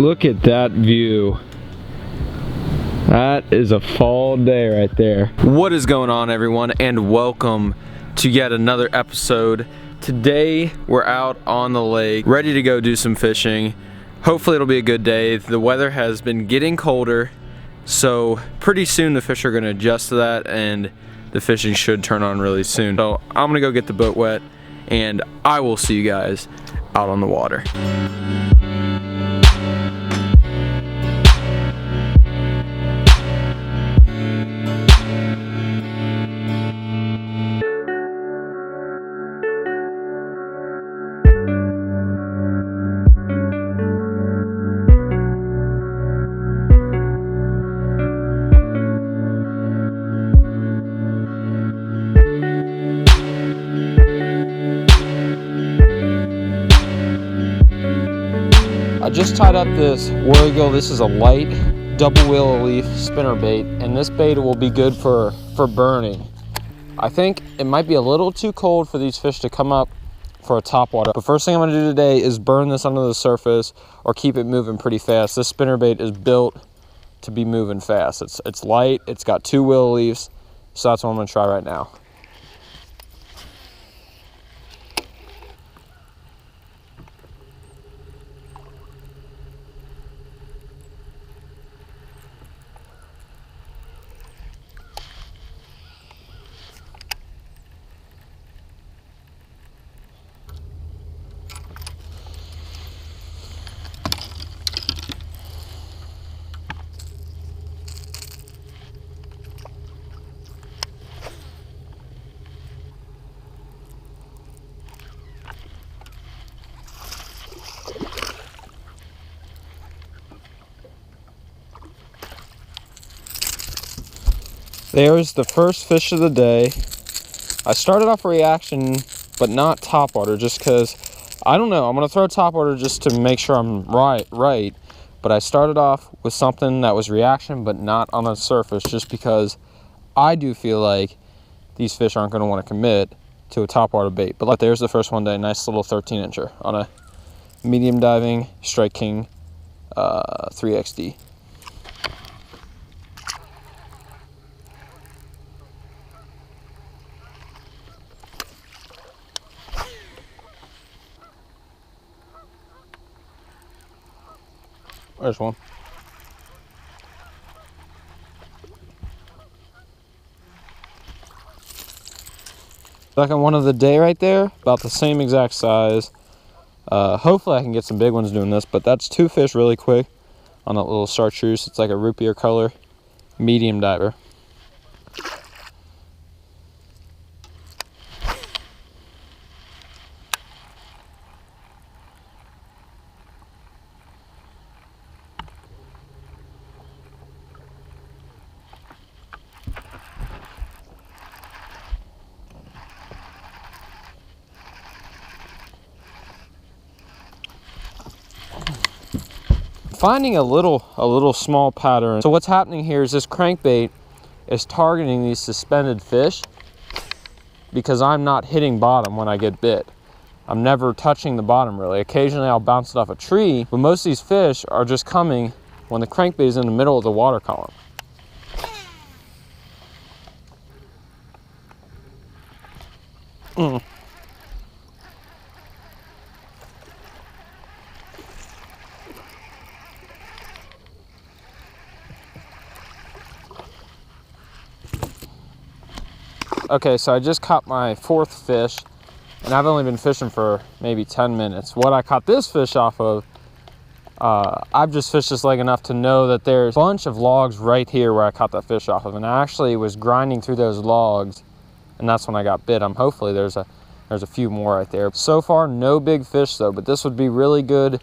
Look at that view. That is a fall day right there. What is going on, everyone, and welcome to yet another episode. Today we're out on the lake, ready to go do some fishing. Hopefully it'll be a good day. The weather has been getting colder, so pretty soon the fish are going to adjust to that and the fishing should turn on really soon. So I'm going to go get the boat wet and I will see you guys out on the water. I just tied up this whirligig. This is a light double wheel leaf spinner bait, and this bait will be good for burning. I think it might be a little too cold for these fish to come up for a topwater. The first thing I'm going to do today is burn this under the surface or keep it moving pretty fast. This spinner bait is built to be moving fast. It's light, it's got 2 wheel leaves, so that's what I'm going to try right now. There's the first fish of the day. I started off a reaction, but not topwater, just because, I don't know, I'm going to throw topwater just to make sure I'm right. But I started off with something that was reaction, but not on the surface, just because I do feel like these fish aren't going to want to commit to a topwater bait. But there's the first one day, nice little 13-incher on a medium diving Strike King 3XD. There's one. Second one of the day right there, about the same exact size. Hopefully I can get some big ones doing this, but that's 2 fish really quick on that little chartreuse. It's like a root beer color, medium diver. Finding a little small pattern. So what's happening here is this crankbait is targeting these suspended fish because I'm not hitting bottom when I get bit. I'm never touching the bottom really. Occasionally I'll bounce it off a tree, but most of these fish are just coming when the crankbait is in the middle of the water column. Okay, so I just caught my 4th fish, and I've only been fishing for maybe 10 minutes. What I caught this fish off of, I've just fished this lake enough to know that there's a bunch of logs right here where I caught that fish off of, and I actually was grinding through those logs, and that's when I got bit. Hopefully there's a few more right there. So far, no big fish though, but this would be really good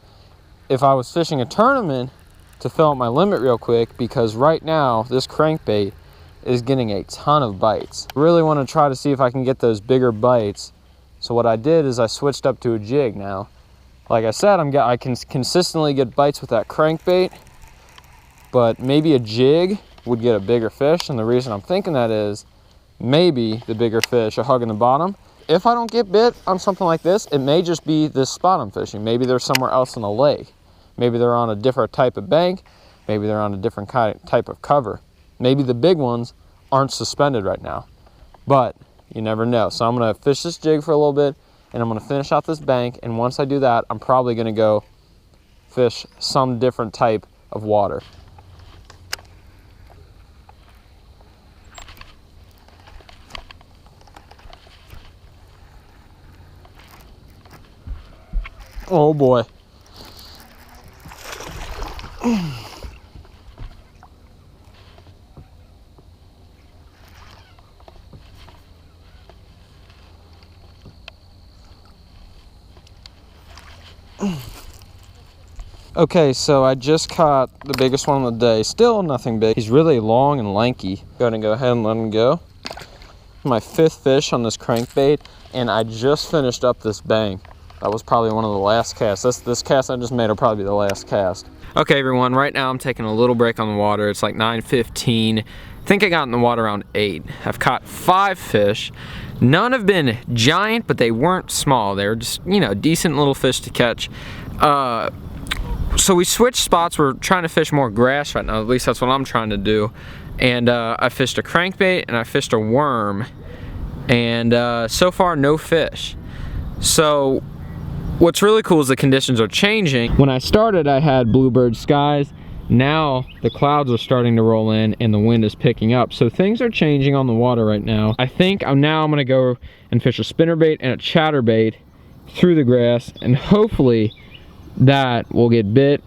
if I was fishing a tournament to fill out my limit real quick, because right now this crankbait is getting a ton of bites. I really want to try to see if I can get those bigger bites. So what I did is I switched up to a jig now. Like I said, I can consistently get bites with that crankbait, but maybe a jig would get a bigger fish. And the reason I'm thinking that is maybe the bigger fish are hugging the bottom. If I don't get bit on something like this, it may just be this spot I'm fishing. Maybe there's somewhere else in the lake. Maybe they're on a different type of bank. Maybe they're on a different type of cover. Maybe the big ones aren't suspended right now, but you never know. So I'm gonna fish this jig for a little bit, and I'm gonna finish out this bank, and once I do that, I'm probably gonna go fish some different type of water. Oh boy. Okay, so I just caught the biggest one of the day. Still nothing big. He's really long and lanky. Gonna go ahead and let him go. My 5th fish on this crankbait, and I just finished up this bang. That was probably one of the last casts. This cast I just made will probably be the last cast. Okay, everyone, right now I'm taking a little break on the water. It's like 9:15. I think I got in the water around 8. I've caught 5 fish. None have been giant, but they weren't small. They were just, you know, decent little fish to catch. So we switched spots. We're trying to fish more grass right now. At least that's what I'm trying to do. And I fished a crankbait and I fished a worm. And so far, no fish. So what's really cool is the conditions are changing. When I started, I had bluebird skies. Now the clouds are starting to roll in and the wind is picking up. So things are changing on the water right now. I think I'm gonna go and fish a spinnerbait and a chatterbait through the grass, and hopefully that will get bit.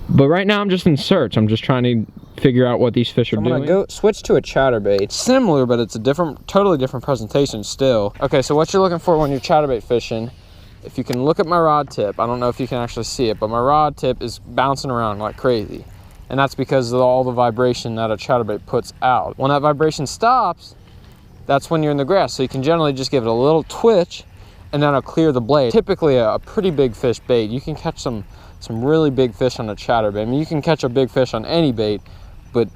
But right now I'm just in search. I'm just trying to figure out what these fish are doing. I'm gonna go switch to a chatterbait. Similar, but it's a totally different presentation still. Okay, so what you're looking for when you're chatterbait fishing, if you can look at my rod tip, I don't know if you can actually see it, but my rod tip is bouncing around like crazy. And that's because of all the vibration that a chatterbait puts out. When that vibration stops, that's when you're in the grass. So you can generally just give it a little twitch and then it'll clear the blade. Typically a pretty big fish bait. You can catch some really big fish on a chatterbait. I mean, you can catch a big fish on any bait, but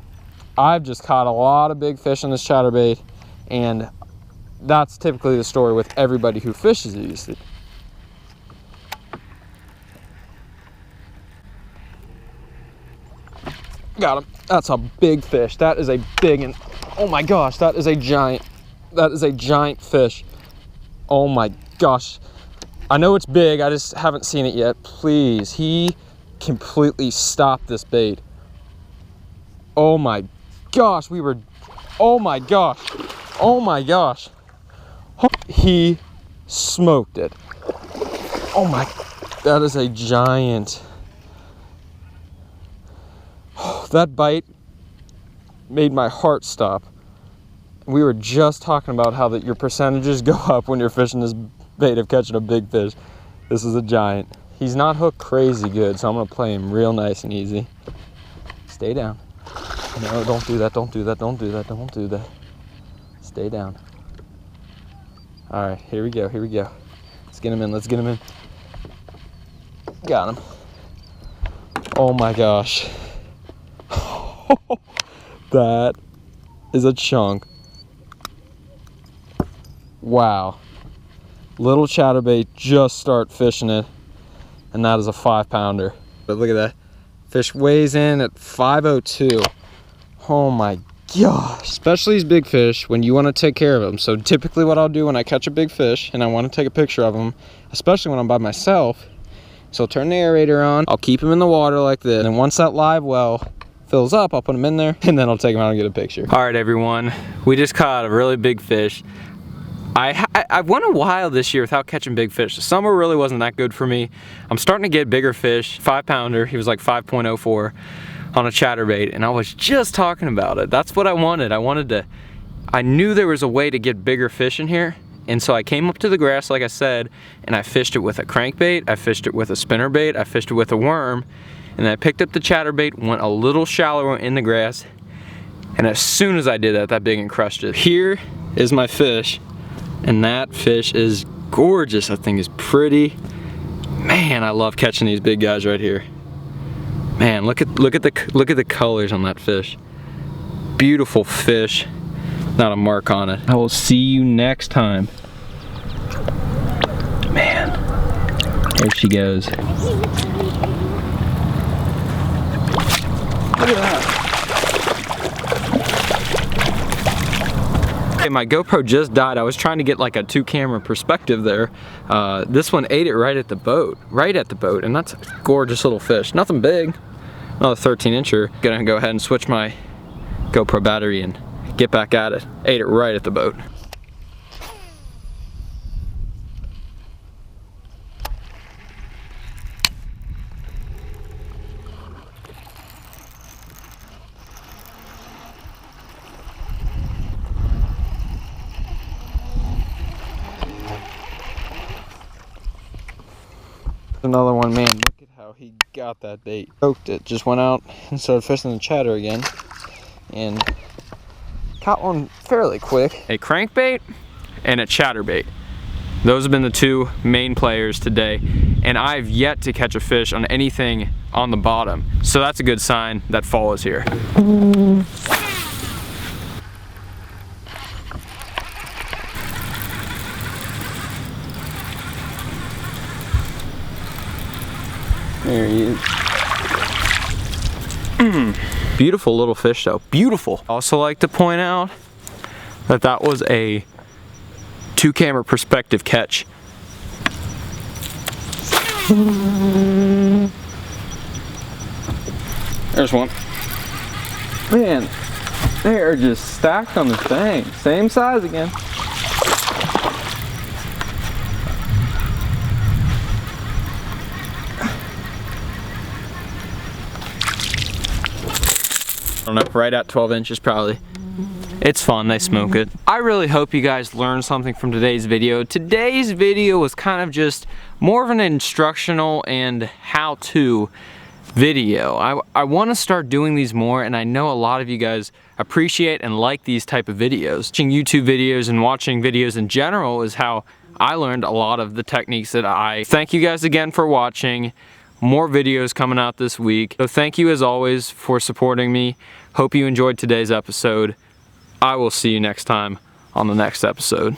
I've just caught a lot of big fish on this chatterbait, and that's typically the story with everybody who fishes these. Got him. That's a big fish. That is a big, and oh my gosh, that is a giant fish. Oh my gosh. I know it's big, I just haven't seen it yet. Please, he completely stopped this bait. Oh my gosh, oh my gosh. Oh my gosh. He smoked it. Oh my, that is a giant. That bite made my heart stop. We were just talking about how that your percentages go up when you're fishing this bait of catching a big fish. This is a giant. He's not hooked crazy good, so I'm gonna play him real nice and easy. Stay down. No, don't do that, don't do that, don't do that, don't do that. Stay down. All right, here we go, here we go. Let's get him in, let's get him in. Got him. Oh my gosh. That is a chunk. Wow. Little chatterbait, just start fishing it, and that is a 5-pounder. But look at that. Fish weighs in at 502. Oh my gosh. Especially these big fish when you want to take care of them. So typically what I'll do when I catch a big fish and I want to take a picture of them, especially when I'm by myself, so I'll turn the aerator on, I'll keep them in the water like this, and once that live well fills up, I'll put them in there, and then I'll take them out and get a picture. All right, everyone, we just caught a really big fish. I went a while this year without catching big fish. The summer really wasn't that good for me. I'm starting to get bigger fish. 5-pounder, he was like 5.04 on a chatterbait, and I was just talking about it. That's what I wanted. I knew there was a way to get bigger fish in here, and so I came up to the grass, like I said, and I fished it with a crankbait, I fished it with a spinnerbait, I fished it with a worm, and I picked up the chatterbait, went a little shallower in the grass, and as soon as I did that, that big one crushed it. Here is my fish. And that fish is gorgeous. That thing is pretty. Man, I love catching these big guys right here. Man, look at the colors on that fish. Beautiful fish. Not a mark on it. I will see you next time. Man, there she goes. Look at that. Okay, my GoPro just died. I was trying to get like a 2-camera perspective there. This one ate it right at the boat, and that's a gorgeous little fish. Nothing big, another 13-incher. Gonna go ahead and switch my GoPro battery and get back at it. Ate it right at the boat. Another one, man, look at how he got that bait. Poked it, just went out and started fishing the chatter again. And caught one fairly quick. A crankbait and a chatterbait. Those have been the 2 main players today. And I've yet to catch a fish on anything on the bottom. So that's a good sign that fall is here. There he is. Beautiful little fish though, beautiful. Also like to point out that that was a 2-camera perspective catch. There's one. Man, they are just stacked on the thing. Same size again. I don't know, right at 12 inches probably. It's fun, they smoke it. I really hope you guys learned something from today's video. Today's video was kind of just more of an instructional and how-to video. I want to start doing these more, and I know a lot of you guys appreciate and like these type of videos. Watching YouTube videos and watching videos in general is how I learned a lot of the techniques that I... Thank you guys again for watching. More videos coming out this week. So thank you as always for supporting me. Hope you enjoyed today's episode. I will see you next time on the next episode.